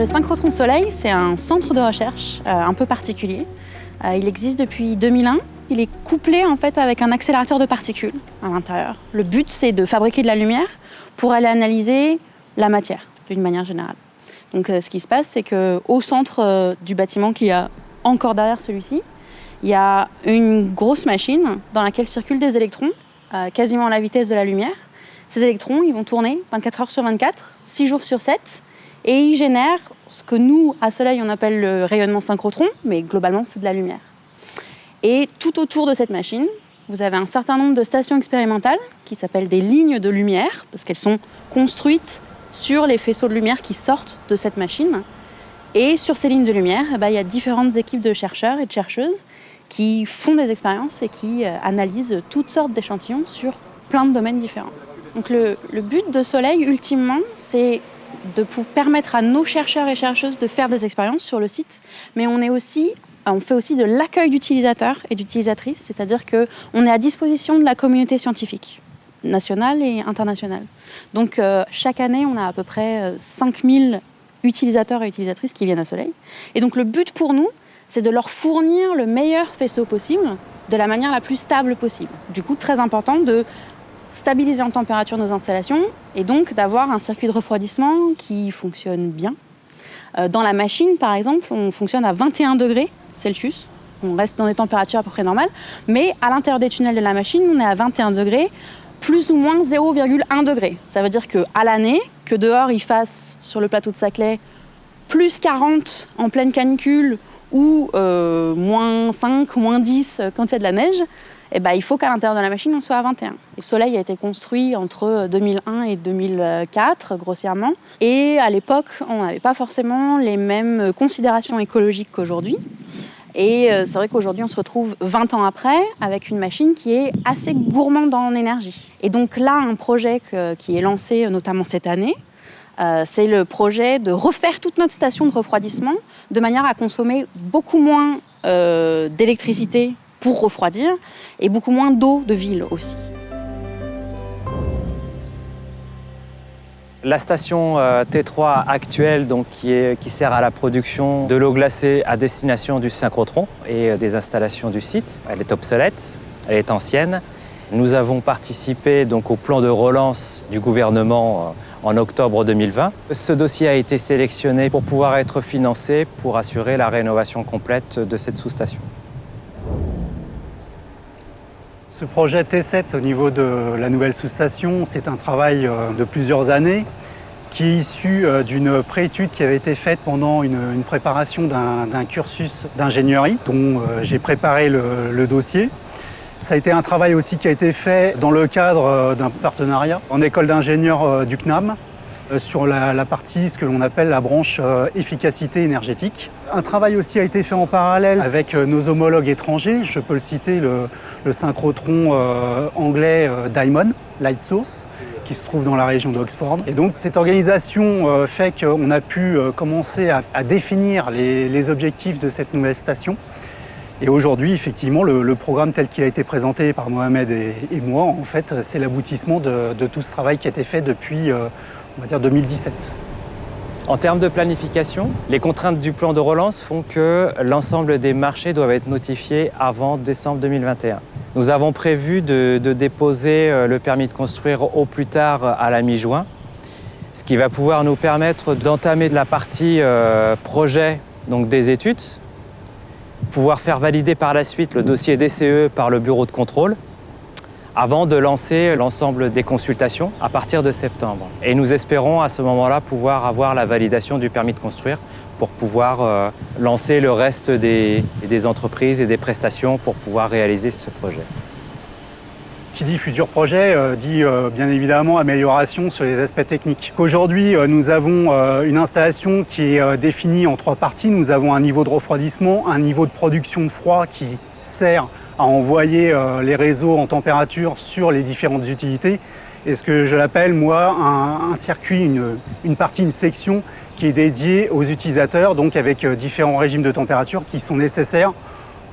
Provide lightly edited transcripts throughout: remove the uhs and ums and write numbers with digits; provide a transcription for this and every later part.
Le synchrotron Soleil, c'est un centre de recherche un peu particulier. Il existe depuis 2001. Il est couplé en fait avec un accélérateur de particules à l'intérieur. Le but, c'est de fabriquer de la lumière pour aller analyser la matière d'une manière générale. Donc ce qui se passe, c'est qu'au centre du bâtiment qui a encore derrière celui-ci, il y a une grosse machine dans laquelle circulent des électrons, quasiment à la vitesse de la lumière. Ces électrons, ils vont tourner 24 heures sur 24, 6 jours sur 7, et ils génèrent ce que nous, à Soleil, on appelle le rayonnement synchrotron, mais globalement, c'est de la lumière. Et tout autour de cette machine, vous avez un certain nombre de stations expérimentales qui s'appellent des lignes de lumière, parce qu'elles sont construites sur les faisceaux de lumière qui sortent de cette machine. Et sur ces lignes de lumière, il y a différentes équipes de chercheurs et de chercheuses qui font des expériences et qui analysent toutes sortes d'échantillons sur plein de domaines différents. Donc le but de Soleil, ultimement, c'est de permettre à nos chercheurs et chercheuses de faire des expériences sur le site, mais on fait aussi de l'accueil d'utilisateurs et d'utilisatrices, c'est-à-dire qu'on est à disposition de la communauté scientifique, nationale et internationale. Donc chaque année, on a à peu près 5000 utilisateurs et utilisatrices qui viennent à Soleil. Et donc le but pour nous, c'est de leur fournir le meilleur faisceau possible, de la manière la plus stable possible. Du coup, très important de stabiliser en température nos installations et donc d'avoir un circuit de refroidissement qui fonctionne bien. Dans la machine, par exemple, on fonctionne à 21 degrés Celsius. On reste dans des températures à peu près normales, mais à l'intérieur des tunnels de la machine, on est à 21 degrés, plus ou moins 0,1 degré. Ça veut dire qu'à l'année, que dehors il fasse, sur le plateau de Saclay, plus 40 en pleine canicule ou moins 5, moins 10 quand il y a de la neige, il faut qu'à l'intérieur de la machine, on soit à 21. Le Soleil a été construit entre 2001 et 2004, grossièrement. Et à l'époque, on n'avait pas forcément les mêmes considérations écologiques qu'aujourd'hui. Et c'est vrai qu'aujourd'hui, on se retrouve 20 ans après avec une machine qui est assez gourmande en énergie. Et donc là, un projet qui est lancé notamment cette année, c'est le projet de refaire toute notre station de refroidissement de manière à consommer beaucoup moins d'électricité pour refroidir et beaucoup moins d'eau de ville aussi. La station T3 actuelle, donc, qui sert à la production de l'eau glacée à destination du synchrotron et des installations du site, elle est obsolète, elle est ancienne. Nous avons participé donc, au plan de relance du gouvernement en octobre 2020. Ce dossier a été sélectionné pour pouvoir être financé pour assurer la rénovation complète de cette sous-station. Ce projet T7 au niveau de la nouvelle sous-station, c'est un travail de plusieurs années qui est issu d'une préétude qui avait été faite pendant une préparation d'un cursus d'ingénierie dont j'ai préparé le dossier. Ça a été un travail aussi qui a été fait dans le cadre d'un partenariat en école d'ingénieurs du CNAM sur la partie, ce que l'on appelle la branche efficacité énergétique. Un travail aussi a été fait en parallèle avec nos homologues étrangers. Je peux le citer, le synchrotron anglais Diamond, Light Source, qui se trouve dans la région d'Oxford. Et donc cette organisation fait qu'on a pu commencer à définir les objectifs de cette nouvelle station. Et aujourd'hui, effectivement, le programme tel qu'il a été présenté par Mohamed et moi, en fait, c'est l'aboutissement de tout ce travail qui a été fait depuis, on va dire, 2017. En termes de planification, les contraintes du plan de relance font que l'ensemble des marchés doivent être notifiés avant décembre 2021. Nous avons prévu de déposer le permis de construire au plus tard à la mi-juin, ce qui va pouvoir nous permettre d'entamer la partie projet donc des études, pouvoir faire valider par la suite le dossier DCE par le bureau de contrôle avant de lancer l'ensemble des consultations à partir de septembre. Et nous espérons à ce moment-là pouvoir avoir la validation du permis de construire pour pouvoir lancer le reste des entreprises et des prestations pour pouvoir réaliser ce projet. Qui dit futur projet dit bien évidemment amélioration sur les aspects techniques. Aujourd'hui, nous avons une installation qui est définie en 3 parties. Nous avons un niveau de refroidissement, un niveau de production de froid qui sert à envoyer les réseaux en température sur les différentes utilités. Et ce que je l'appelle, moi, un circuit, une partie, une section qui est dédiée aux utilisateurs, donc avec différents régimes de température qui sont nécessaires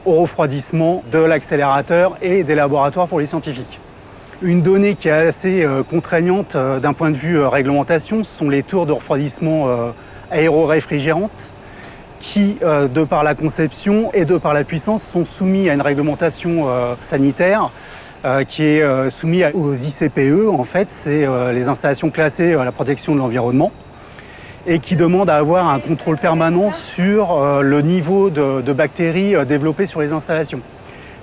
au refroidissement de l'accélérateur et des laboratoires pour les scientifiques. Une donnée qui est assez contraignante d'un point de vue réglementation, ce sont les tours de refroidissement aéro-réfrigérantes qui, de par la conception et de par la puissance, sont soumis à une réglementation sanitaire qui est soumise aux ICPE. En fait, c'est les installations classées à la protection de l'environnement et qui demandent à avoir un contrôle permanent sur le niveau de bactéries développées sur les installations,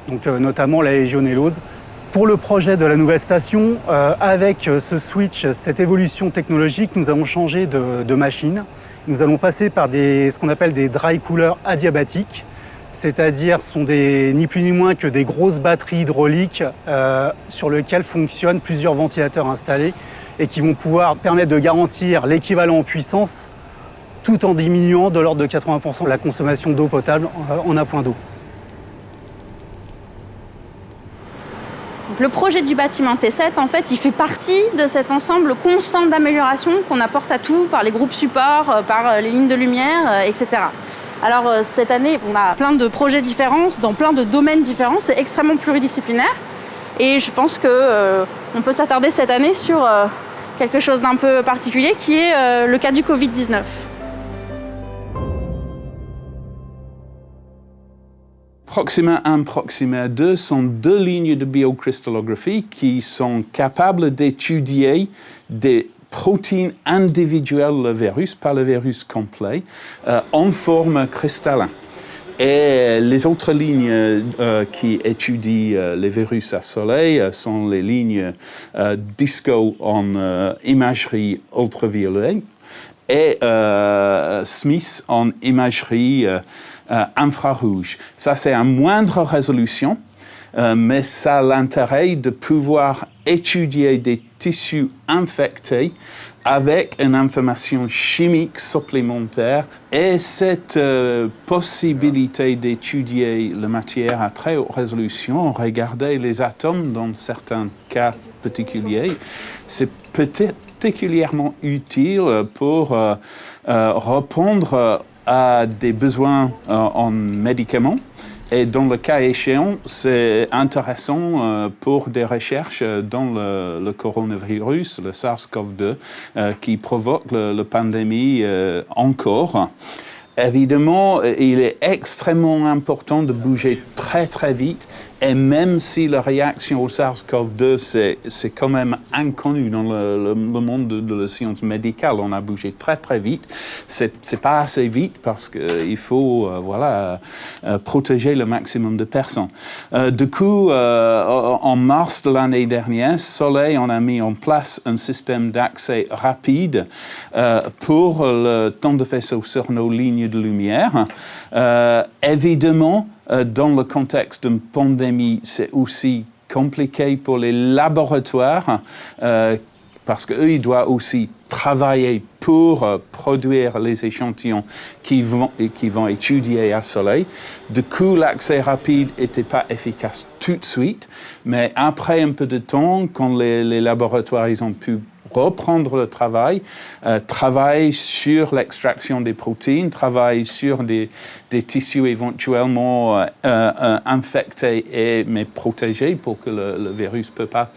donc notamment la légionellose. Pour le projet de la nouvelle station, avec ce switch, cette évolution technologique, nous avons changé de machine. Nous allons passer par ce qu'on appelle des dry coolers adiabatiques, c'est-à-dire sont ni plus ni moins que des grosses batteries hydrauliques sur lesquelles fonctionnent plusieurs ventilateurs installés et qui vont pouvoir permettre de garantir l'équivalent en puissance tout en diminuant de l'ordre de 80% la consommation d'eau potable en un point d'eau. Le projet du bâtiment T7, en fait, il fait partie de cet ensemble constant d'amélioration qu'on apporte à tout par les groupes supports, par les lignes de lumière, etc. Alors cette année, on a plein de projets différents, dans plein de domaines différents, c'est extrêmement pluridisciplinaire. Et je pense qu'on peut s'attarder cette année sur quelque chose d'un peu particulier, qui est le cas du Covid-19. Proxima 1, Proxima 2 sont deux lignes de biocristallographie qui sont capables d'étudier des protéines individuelles du virus, pas le virus complet, en forme cristallin. Et les autres lignes qui étudient les virus à soleil sont les lignes DISCO en imagerie ultraviolette et Smith en imagerie infrarouge. Ça, c'est à moindre résolution, mais ça a l'intérêt de pouvoir étudier des tissus infectés avec une information chimique supplémentaire. Et cette possibilité d'étudier la matière à très haute résolution, regarder les atomes dans certains cas particuliers, c'est peut-être particulièrement utile pour répondre à des besoins en médicaments. Et dans le cas échéant, c'est intéressant pour des recherches dans le coronavirus, le SARS-CoV-2, qui provoque la pandémie encore. Évidemment, il est extrêmement important de bouger très très vite, et même si la réaction au SARS-CoV-2 c'est quand même inconnu dans le monde de la science médicale, on a bougé très très vite. C'est pas assez vite parce qu'il faut protéger le maximum de personnes. Du coup, en mars de l'année dernière, Soleil, on a mis en place un système d'accès rapide pour le temps de faisceau sur nos lignes de lumière. Évidemment, dans le contexte d'une pandémie, c'est aussi compliqué pour les laboratoires parce qu'eux, ils doivent aussi travailler pour produire les échantillons qui vont étudier à soleil. Du coup, l'accès rapide n'était pas efficace tout de suite, mais après un peu de temps, quand les laboratoires ils ont pu reprendre le travail, travailler sur l'extraction des protéines, travailler sur des tissus éventuellement infectés mais protégés pour que le virus ne peut pas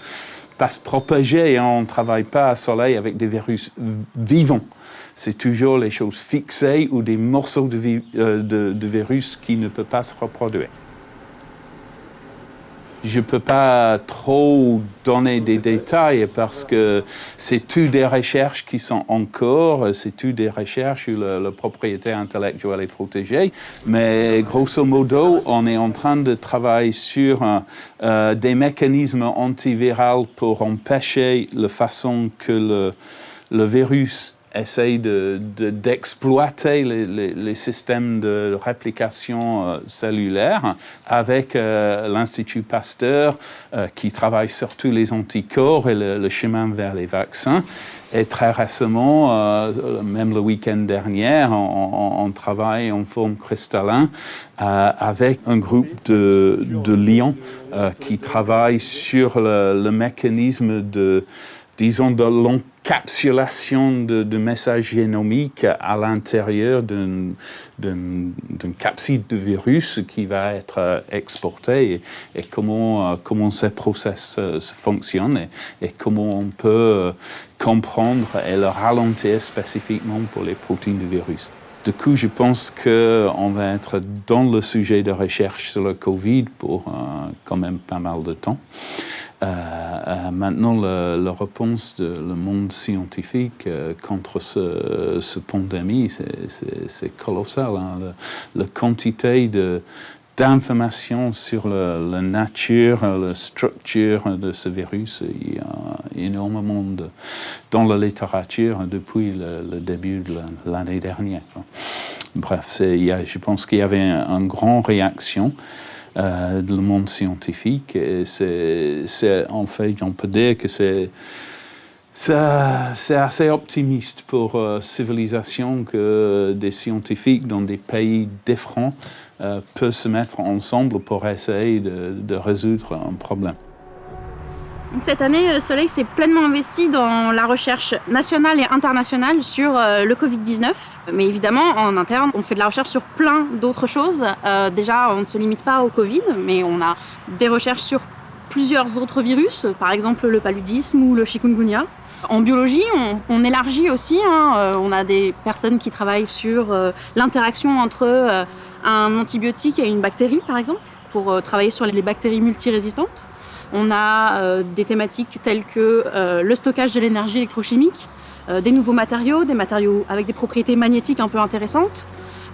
se propager, et on ne travaille pas à soleil avec des virus vivants. C'est toujours les choses fixées ou des morceaux de virus qui ne peuvent pas se reproduire. Je ne peux pas trop donner des détails parce que c'est tout des recherches qui sont en cours, c'est tout des recherches où la propriété intellectuelle est protégée. Mais grosso modo, on est en train de travailler sur des mécanismes antiviraux pour empêcher la façon que le virus essaye d'exploiter les systèmes de réplication cellulaire avec l'Institut Pasteur qui travaille sur tous les anticorps et le chemin vers les vaccins. Et très récemment, même le week-end dernier, on travaille en forme cristallin avec un groupe de Lyon qui travaille sur le mécanisme de capsulation de messages génomiques à l'intérieur d'une capside de virus qui va être exportée et comment ces process fonctionnent et comment on peut comprendre et le ralentir spécifiquement pour les protéines de virus. Du coup, je pense qu'on va être dans le sujet de recherche sur le Covid pour quand même pas mal de temps. Maintenant, la réponse du monde scientifique contre cette pandémie, c'est colossal. Hein? La quantité d'informations sur la nature, la structure de ce virus, il y a énormément dans la littérature depuis le début de l'année dernière. Bref, je pense qu'il y avait une grande réaction du monde scientifique. Et en fait, on peut dire que c'est assez optimiste pour civilisation que des scientifiques dans des pays différents peuvent se mettre ensemble pour essayer de résoudre un problème. Cette année, Soleil s'est pleinement investi dans la recherche nationale et internationale sur le Covid-19. Mais évidemment, en interne, on fait de la recherche sur plein d'autres choses. Déjà, on ne se limite pas au Covid, mais on a des recherches sur plusieurs autres virus, par exemple le paludisme ou le chikungunya. En biologie, on élargit aussi. On a des personnes qui travaillent sur l'interaction entre un antibiotique et une bactérie, par exemple, pour travailler sur les bactéries multirésistantes. On a des thématiques telles que le stockage de l'énergie électrochimique, des nouveaux matériaux, des matériaux avec des propriétés magnétiques un peu intéressantes.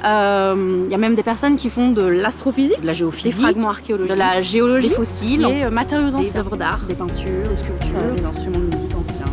Il y a même des personnes qui font de l'astrophysique, de la géophysique, des fragments archéologiques, de la géologie, des fossiles, des matériaux anciens, des œuvres d'art, des peintures, des sculptures, des instruments de musique anciens.